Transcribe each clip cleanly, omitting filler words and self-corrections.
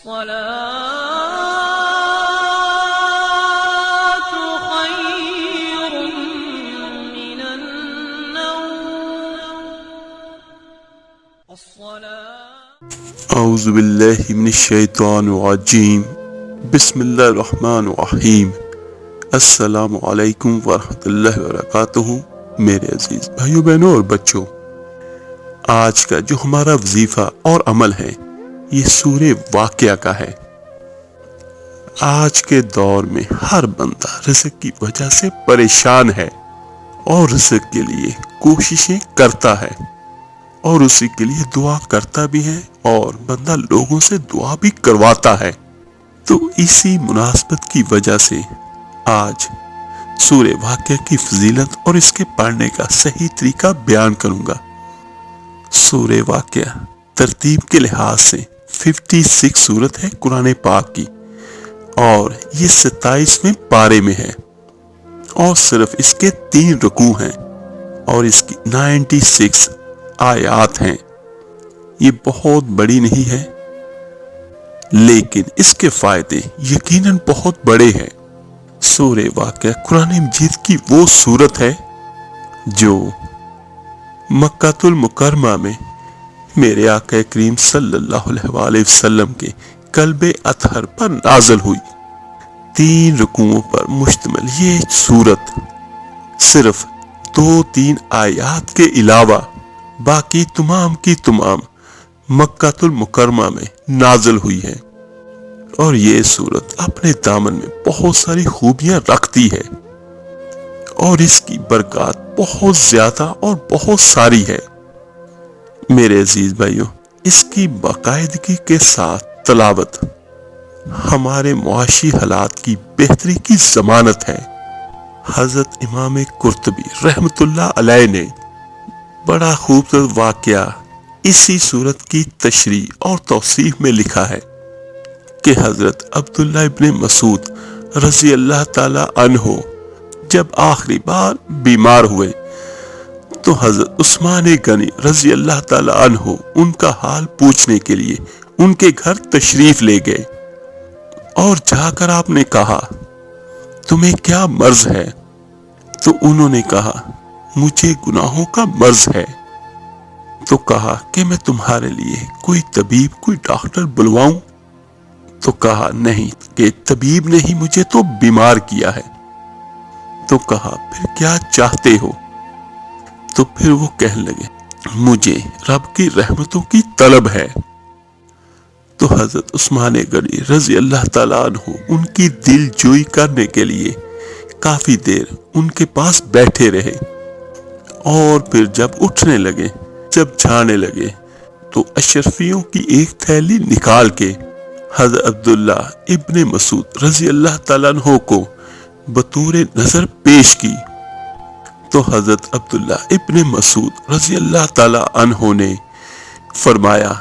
الصلاة خير من النوم. اعوذ باللہ من الشیطان الرجیم. بسم اللہ الرحمن الرحیم. السلام علیکم ورحمۃ اللہ وبرکاتہ. میرے عزیز بھائیو بہنوں اور بچوں، آج کا جو ہمارا وظیفہ اور عمل ہے یہ سورہ واقعہ کا ہے. آج کے دور میں ہر بندہ رزق کی وجہ سے پریشان ہے اور رزق کے لیے کوششیں کرتا ہے اور اسی کے لیے دعا کرتا بھی ہے اور بندہ لوگوں سے دعا بھی کرواتا ہے. تو اسی مناسبت کی وجہ سے آج سورہ واقعہ کی فضیلت اور اس کے پڑھنے کا صحیح طریقہ بیان کروں گا. سورہ واقعہ ترتیب کے لحاظ سے 56 سورت ہے قرآن پاک کی اور یہ 27ویں پارے میں ہے اور صرف اس کے 3 رکوع ہیں اور اس کی 96 آیات ہیں. یہ بہت بڑی نہیں ہے لیکن اس کے فائدے یقیناً بہت بڑے ہیں. سورہ واقعہ قرآن مجید کی وہ سورت ہے جو مکہ المکرمہ میں میرے آقا کریم صلی اللہ علیہ وسلم کے قلب اطہر پر نازل ہوئی. 3 رکوعوں پر مشتمل یہ سورت صرف 2-3 آیات کے علاوہ باقی تمام کی تمام مکہ المکرمہ میں نازل ہوئی ہے اور یہ سورت اپنے دامن میں بہت ساری خوبیاں رکھتی ہے اور اس کی برکات بہت زیادہ اور بہت ساری ہے. میرے عزیز بھائیوں، اس کی باقاعدگی کے ساتھ تلاوت ہمارے معاشی حالات کی بہتری کی ضمانت ہے. حضرت امام قرطبی رحمۃ اللہ علیہ نے بڑا خوبصورت واقعہ اسی سورت کی تشریح اور توصیف میں لکھا ہے کہ حضرت عبداللہ ابن مسعود رضی اللہ تعالی عنہ جب آخری بار بیمار ہوئے تو حضرت عثمان غنی رضی اللہ تعالی عنہ ان کا حال پوچھنے کے لیے ان کے گھر تشریف لے گئے اور جا کر آپ نے کہا تمہیں کیا مرض ہے؟ تو انہوں نے کہا مجھے گناہوں کا مرض ہے. تو کہا کہ میں تمہارے لیے کوئی طبیب کوئی ڈاکٹر بلواؤں؟ تو کہا نہیں، کہ طبیب نے ہی مجھے تو بیمار کیا ہے. تو کہا پھر کیا چاہتے ہو؟ تو پھر وہ کہنے لگے مجھے رب کی رحمتوں کی طلب ہے. تو حضرت عثمان غنی رضی اللہ تعالیٰ عنہ ان کی دل جوئی کرنے کے لیے کافی دیر ان کے پاس بیٹھے رہے اور پھر جب اٹھنے لگے جب جانے لگے تو اشرفیوں کی ایک تھیلی نکال کے حضرت عبداللہ ابن مسعود رضی اللہ تعالیٰ عنہ کو بطور نظر پیش کی. تو حضرت عبداللہ ابن مسعود رضی اللہ تعالیٰ عنہ نے فرمایا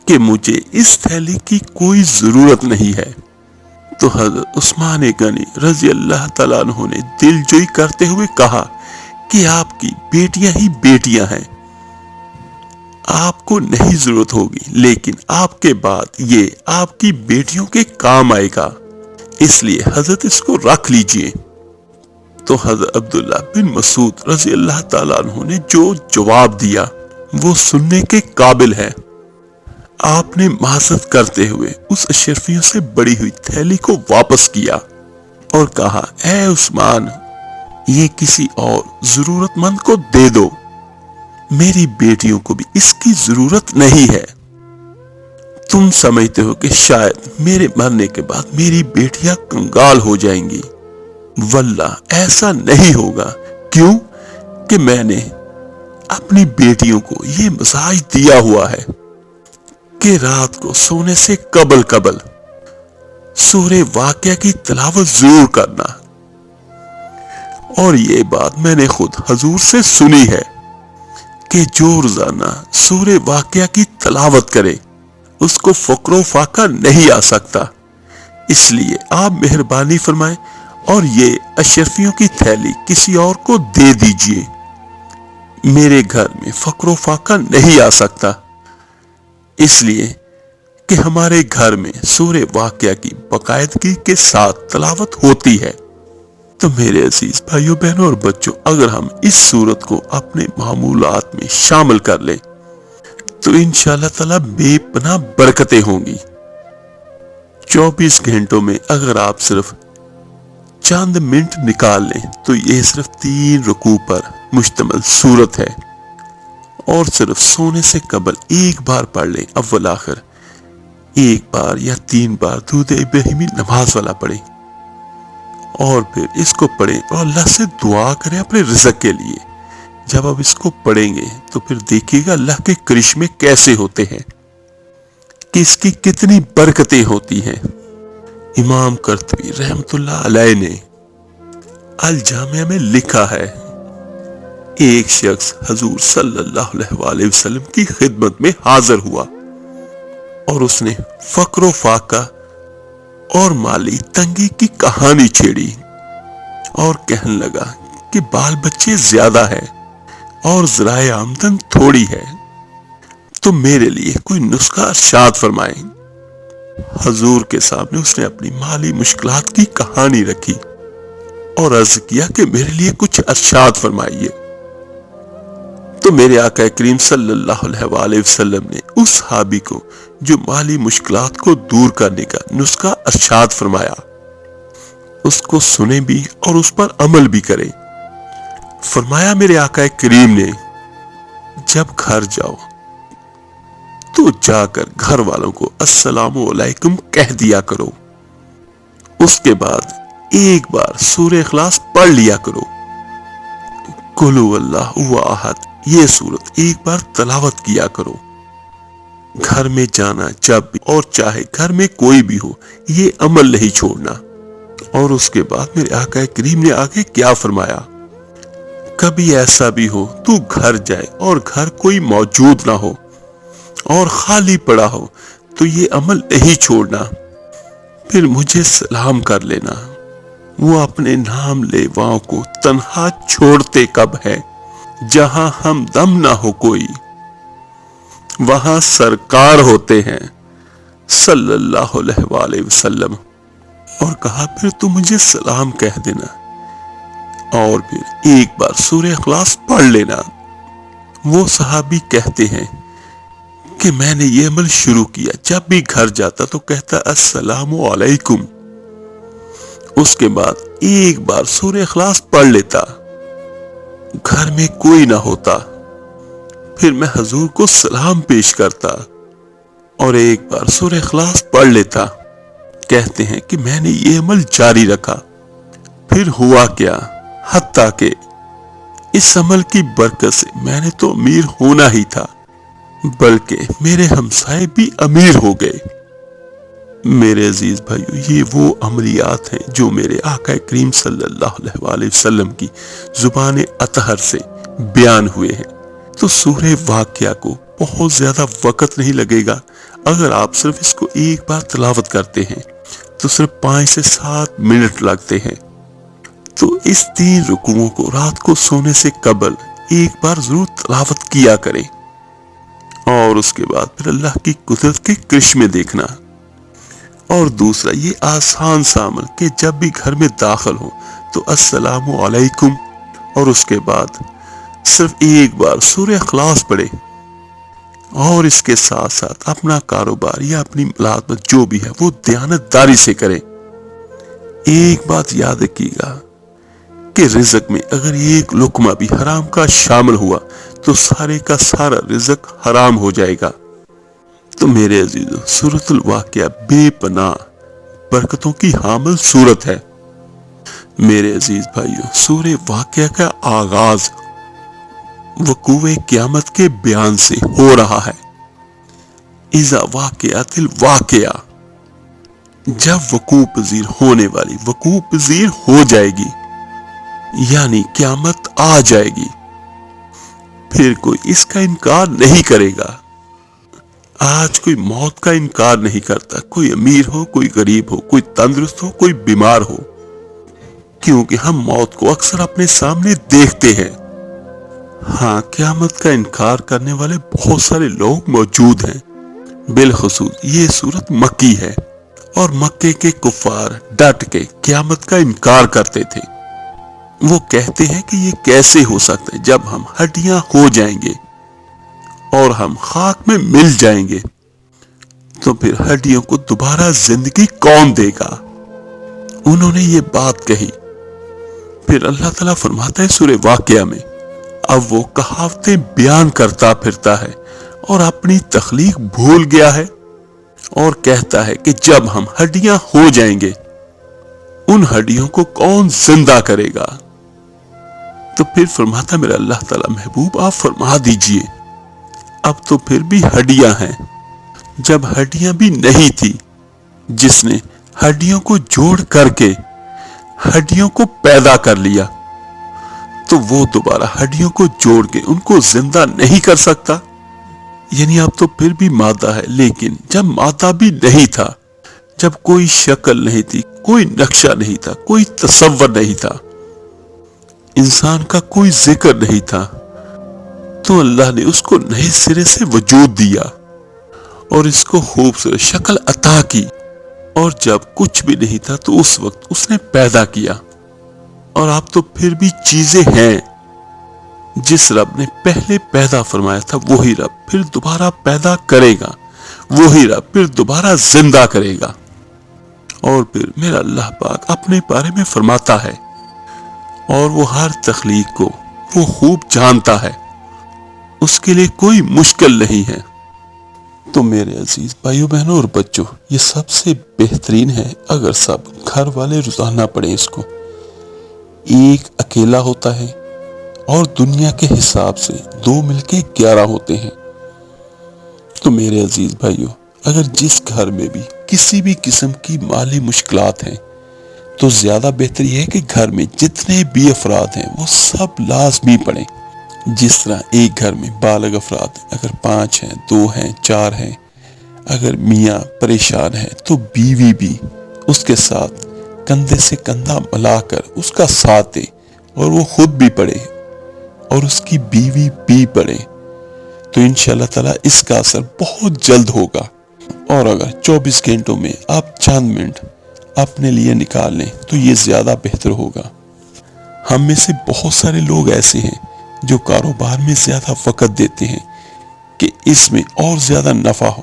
کہ مجھے اس تھیلی کی کوئی ضرورت نہیں ہے. تو حضرت عثمان غنی رضی اللہ تعالیٰ عنہ نے دل جوئی کرتے ہوئے کہا کہ آپ کی بیٹیاں ہی بیٹیاں ہیں، آپ کو نہیں ضرورت ہوگی، لیکن آپ کے بعد یہ آپ کی بیٹیوں کے کام آئے گا، اس لیے حضرت اس کو رکھ لیجئے. تو حضرت عبداللہ بن مسعود رضی اللہ تعالیٰ عنہ نے جو جواب دیا وہ سننے کے قابل ہے. آپ نے معذرت کرتے ہوئے اس اشرفیوں سے بڑی ہوئی تھیلی کو واپس کیا اور کہا اے عثمان، یہ کسی اور ضرورت مند کو دے دو، میری بیٹیوں کو بھی اس کی ضرورت نہیں ہے. تم سمجھتے ہو کہ شاید میرے مرنے کے بعد میری بیٹیاں کنگال ہو جائیں گی، واللہ ایسا نہیں ہوگا. کیوں کہ میں نے اپنی بیٹیوں کو یہ مزاج دیا ہوا ہے کہ رات کو سونے سے قبل سورہ واقعہ کی تلاوت ضرور کرنا. اور یہ بات میں نے خود حضور سے سنی ہے کہ جو روزانہ سورہ واقعہ کی تلاوت کرے اس کو فقر و فاقہ نہیں آ سکتا. اس لیے آپ مہربانی فرمائیں اور یہ اشرفیوں کی تھیلی کسی اور کو دے دیجئے، میرے گھر میں فقر و فاقہ نہیں آ سکتا. اس لیے کہ ہمارے گھر میں سورہ واقعہ کی باقاعدگی کے ساتھ تلاوت ہوتی ہے۔ تو میرے عزیز بھائیوں بہنوں اور بچوں، اگر ہم اس سورت کو اپنے معمولات میں شامل کر لیں تو انشاءاللہ تعالیٰ بے پناہ برکتیں ہوں گی۔ 24 گھنٹوں میں اگر آپ صرف چند منٹ نکال لیں تو یہ صرف 3 رکوع پر مشتمل سورت ہے، اور صرف سونے سے قبل ایک بار پڑھ لیں، اول آخر ایک بار یا 3 بار درود ابراہیمی نماز والا پڑھیں، اور پھر اس کو پڑھیں اور اللہ سے دعا کریں اپنے رزق کے لیے۔ جب آپ اس کو پڑھیں گے تو پھر دیکھیے گا اللہ کے کرشمے کیسے ہوتے ہیں، کہ اس کی کتنی برکتیں ہوتی ہیں۔ امام قرطبی رحمت اللہ علیہ نے الجامعہ میں لکھا ہے، ایک شخص حضور صلی اللہ علیہ وسلم کی خدمت میں حاضر ہوا اور اس نے فقر و فاقہ اور مالی تنگی کی کہانی چھیڑی اور کہنے لگا کہ بال بچے زیادہ ہے اور ذرائع آمدن تھوڑی ہے، تو میرے لیے کوئی نسخہ ارشاد فرمائیں۔ حضور کے سامنے اس نے اپنی مالی مشکلات کی کہانی رکھی اور عرض کیا کہ میرے لیے کچھ ارشاد فرمائیے۔ تو میرے آقا کریم صلی اللہ علیہ وسلم نے اس صحابی کو جو مالی مشکلات کو دور کرنے کا نسخہ ارشاد فرمایا، اس کو سنیں بھی اور اس پر عمل بھی کریں۔ فرمایا میرے آقا کریم نے، جب گھر جاؤ تو جا کر گھر والوں کو السلام علیکم کہہ دیا کرو، اس کے بعد ایک بار سورہ اخلاص پڑھ لیا کرو، قل هو اللہ احد، یہ سورت ایک بار تلاوت کیا کرو۔ گھر میں جانا جب بھی اور چاہے گھر میں کوئی بھی ہو، یہ عمل نہیں چھوڑنا۔ اور اس کے بعد میرے آقا کریم نے آگے کیا فرمایا، کبھی ایسا بھی ہو تو گھر جائے اور گھر کوئی موجود نہ ہو اور خالی پڑا ہو تو یہ عمل نہیں چھوڑنا، پھر مجھے سلام کر لینا۔ وہ اپنے نام لیواؤں کو تنہا چھوڑتے کب ہے، جہاں ہم دم نہ ہو کوئی وہاں سرکار ہوتے ہیں صلی اللہ علیہ وسلم۔ اور کہا پھر تو مجھے سلام کہہ دینا اور پھر ایک بار سورہ اخلاص پڑھ لینا۔ وہ صحابی کہتے ہیں کہ میں نے یہ عمل شروع کیا، جب بھی گھر جاتا تو کہتا السلام علیکم، اس کے بعد ایک بار سورہ اخلاص پڑھ لیتا، گھر میں کوئی نہ ہوتا، پھر میں حضور کو سلام پیش کرتا اور ایک بار سورہ اخلاص پڑھ لیتا۔ کہتے ہیں کہ میں نے یہ عمل جاری رکھا، پھر ہوا کیا، حتیٰ کہ اس عمل کی برکت سے میں نے تو امیر ہونا ہی تھا، بلکہ میرے ہمسائے بھی امیر ہو گئے۔ میرے عزیز بھائیو، یہ وہ عملیات ہیں جو میرے آقا کریم صلی اللہ علیہ وسلم کی زبان اطہر سے بیان ہوئے ہیں۔ تو سورہ واقعہ کو بہت زیادہ وقت نہیں لگے گا، اگر آپ صرف اس کو ایک بار تلاوت کرتے ہیں تو صرف 5 سے 7 منٹ لگتے ہیں۔ تو اس 3 رکوعوں کو رات کو سونے سے قبل ایک بار ضرور تلاوت کیا کریں، اور اس کے بعد پھر اللہ کی قدرت کے کرشمے دیکھنا۔ اور دوسرا یہ آسان سا عمل کہ جب بھی گھر میں داخل ہو تو السلام علیکم، اور اس کے بعد صرف ایک بار سورہ اخلاص پڑھے، اور اس کے ساتھ ساتھ اپنا کاروبار یا اپنی ملازمت جو بھی ہے وہ دیانتداری سے کریں۔ ایک بات یاد رکھیے گا کہ رزق میں اگر ایک لقمہ بھی حرام کا شامل ہوا تو سارے کا سارا رزق حرام ہو جائے گا۔ تو میرے عزیزو، سورۃ الواقعہ بے پناہ برکتوں کی حامل سورت ہے۔ میرے عزیز بھائیو، سورہ واقعہ کا آغاز وقوع قیامت کے بیان سے ہو رہا ہے۔ اذا واقعات الواقعہ، جب وقوع پذیر ہونے والی وقوع پذیر ہو جائے گی، یعنی قیامت آ جائے گی، پھر کوئی اس کا انکار نہیں کرے گا۔ آج کوئی موت کا انکار نہیں کرتا، کوئی امیر ہو، کوئی غریب ہو، کوئی تندرست ہو، کوئی بیمار ہو، کیونکہ ہم موت کو اکثر اپنے سامنے دیکھتے ہیں۔ ہاں، قیامت کا انکار کرنے والے بہت سارے لوگ موجود ہیں، بالخصوص یہ صورت مکی ہے اور مکے کے کفار ڈٹ کے قیامت کا انکار کرتے تھے۔ وہ کہتے ہیں کہ یہ کیسے ہو سکتا ہے، جب ہم ہڈیاں ہو جائیں گے اور ہم خاک میں مل جائیں گے تو پھر ہڈیوں کو دوبارہ زندگی کون دے گا؟ انہوں نے یہ بات کہی۔ پھر اللہ تعالیٰ فرماتا ہے سورہ واقعہ میں، اب وہ کہاوتیں بیان کرتا پھرتا ہے اور اپنی تخلیق بھول گیا ہے اور کہتا ہے کہ جب ہم ہڈیاں ہو جائیں گے ان ہڈیوں کو کون زندہ کرے گا؟ تو پھر فرماتا میرا اللہ تعالیٰ محبوب آپ فرما دیجئے اب تو پھر بھی ہڈیاں ہیں، جب ہڈیاں بھی نہیں تھی، جس نے ہڈیوں کو جوڑ کر کے ہڈیوں کو پیدا کر لیا تو وہ دوبارہ ہڈیوں کو جوڑ کے ان کو زندہ نہیں کر سکتا؟ یعنی اب تو پھر بھی مادہ ہے، لیکن جب مادہ بھی نہیں تھا، جب کوئی شکل نہیں تھی، کوئی نقشہ نہیں تھا، کوئی تصور نہیں تھا، انسان کا کوئی ذکر نہیں تھا، تو اللہ نے اس کو نئے سرے سے وجود دیا اور اس کو خوبصورت شکل عطا کی، اور جب کچھ بھی نہیں تھا تو اس وقت اس نے پیدا کیا۔ اور اب تو پھر بھی چیزیں ہیں، جس رب نے پہلے پیدا فرمایا تھا وہی رب پھر دوبارہ پیدا کرے گا، وہی رب پھر دوبارہ زندہ کرے گا۔ اور پھر میرا اللہ پاک اپنے بارے میں فرماتا ہے، اور وہ ہر تخلیق کو وہ خوب جانتا ہے، اس کے لیے کوئی مشکل نہیں ہے۔ تو میرے عزیز بھائیوں بہنوں اور بچوں، یہ سب سے بہترین ہے اگر سب گھر والے روزانہ پڑھیں اس کو۔ ایک اکیلا ہوتا ہے اور دنیا کے حساب سے 2 مل کے 11 ہوتے ہیں۔ تو میرے عزیز بھائیوں، اگر جس گھر میں بھی کسی بھی قسم کی مالی مشکلات ہیں تو زیادہ بہتر یہ ہے کہ گھر میں جتنے بھی افراد ہیں وہ سب لازمی پڑھیں۔ جس طرح ایک گھر میں بالغ افراد اگر 5 ہیں، 2 ہیں، 4 ہیں، اگر میاں پریشان ہے تو بیوی بھی اس کے ساتھ کندھے سے کندھا ملا کر اس کا ساتھ دے اور وہ خود بھی پڑھے اور اس کی بیوی بھی پڑھے، تو انشاءاللہ تعالیٰ اس کا اثر بہت جلد ہوگا۔ اور اگر 24 گھنٹوں میں آپ چند منٹ اپنے لیے نکال لیں تو یہ زیادہ بہتر ہوگا۔ ہم میں سے بہت سارے لوگ ایسے ہیں جو کاروبار میں زیادہ وقت دیتے ہیں کہ اس میں اور زیادہ نفع ہو،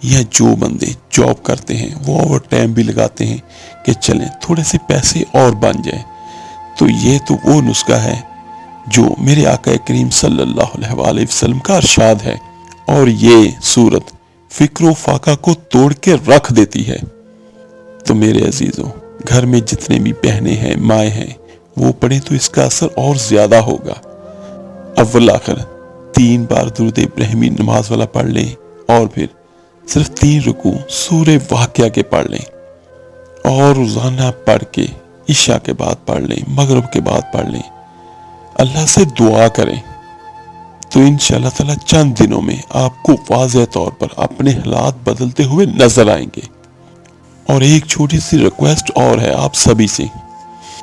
یا جو بندے جاب کرتے ہیں وہ اوور ٹائم بھی لگاتے ہیں کہ چلیں تھوڑے سے پیسے اور بن جائیں۔ تو یہ تو وہ نسخہ ہے جو میرے آقا کریم صلی اللہ علیہ وآلہ وسلم کا ارشاد ہے، اور یہ صورت فکر و فاقہ کو توڑ کے رکھ دیتی ہے۔ تو میرے عزیزوں، گھر میں جتنے بھی بہنیں ہیں، مائیں ہیں، وہ پڑھیں تو اس کا اثر اور زیادہ ہوگا۔ اول آخر 3 بار درود ابراہیمی نماز والا پڑھ لیں، اور پھر صرف 3 رکوع سورہ واقعہ کے پڑھ لیں، اور روزانہ پڑھ کے عشاء کے بعد پڑھ لیں، مغرب کے بعد پڑھ لیں، اللہ سے دعا کریں، تو انشاءاللہ تعالیٰ چند دنوں میں آپ کو واضح طور پر اپنے حالات بدلتے ہوئے نظر آئیں گے۔ اور ایک چھوٹی سی ریکویسٹ اور ہے آپ سبھی سے،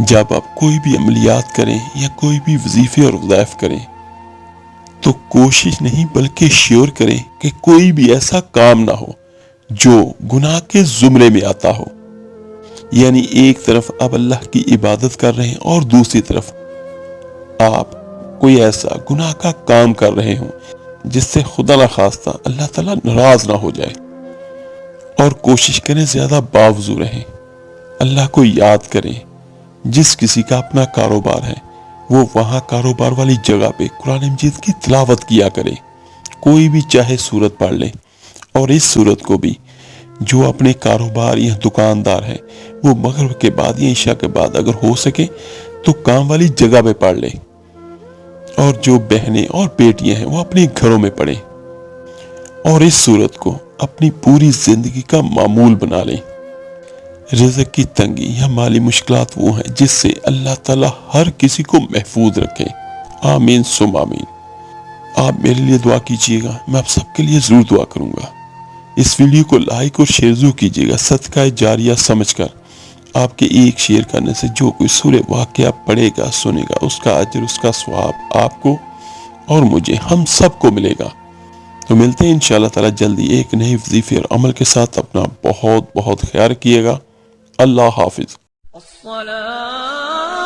جب آپ کوئی بھی عملیات کریں یا کوئی بھی وظیفے اور وظائف کریں تو کوشش نہیں بلکہ شیور کریں کہ کوئی بھی ایسا کام نہ ہو جو گناہ کے زمرے میں آتا ہو۔ یعنی ایک طرف آپ اللہ کی عبادت کر رہے ہیں اور دوسری طرف آپ کوئی ایسا گناہ کا کام کر رہے ہوں جس سے خدا نخواستہ اللہ تعالیٰ ناراض نہ ہو جائے۔ اور کوشش کریں زیادہ باوضو رہیں، اللہ کو یاد کریں۔ جس کسی کا اپنا کاروبار ہے وہ وہاں کاروبار والی جگہ پہ قرآن مجید کی تلاوت کیا کرے، کوئی بھی چاہے سورت پڑھ لے۔ اور اس سورت کو بھی جو اپنے کاروبار یا دکاندار ہے وہ مغرب کے بعد یا عشاء کے بعد اگر ہو سکے تو کام والی جگہ پہ پڑھ لے، اور جو بہنیں اور بیٹیاں ہیں وہ اپنے گھروں میں پڑھیں، اور اس سورت کو اپنی پوری زندگی کا معمول بنا لیں۔ رزق کی تنگی یا مالی مشکلات وہ ہیں جس سے اللہ تعالیٰ ہر کسی کو محفوظ رکھے، آمین ثم آمین۔ آپ میرے لیے دعا کیجئے گا، میں آپ سب کے لیے ضرور دعا کروں گا۔ اس ویڈیو کو لائک اور شیئر ضرور کیجئے گا، صدقہ جاریہ سمجھ کر۔ آپ کے ایک شیئر کرنے سے جو کوئی سورہ واقعہ پڑھے گا، سنے گا، اس کا اجر، اس کا ثواب آپ کو اور مجھے، ہم سب کو ملے گا۔ تو ملتے ہیں انشاءاللہ تعالی جلدی ایک نئے وظیفے اور عمل کے ساتھ. اپنا بہت بہت خیال رکھیے گا. اللہ حافظ. الصلاة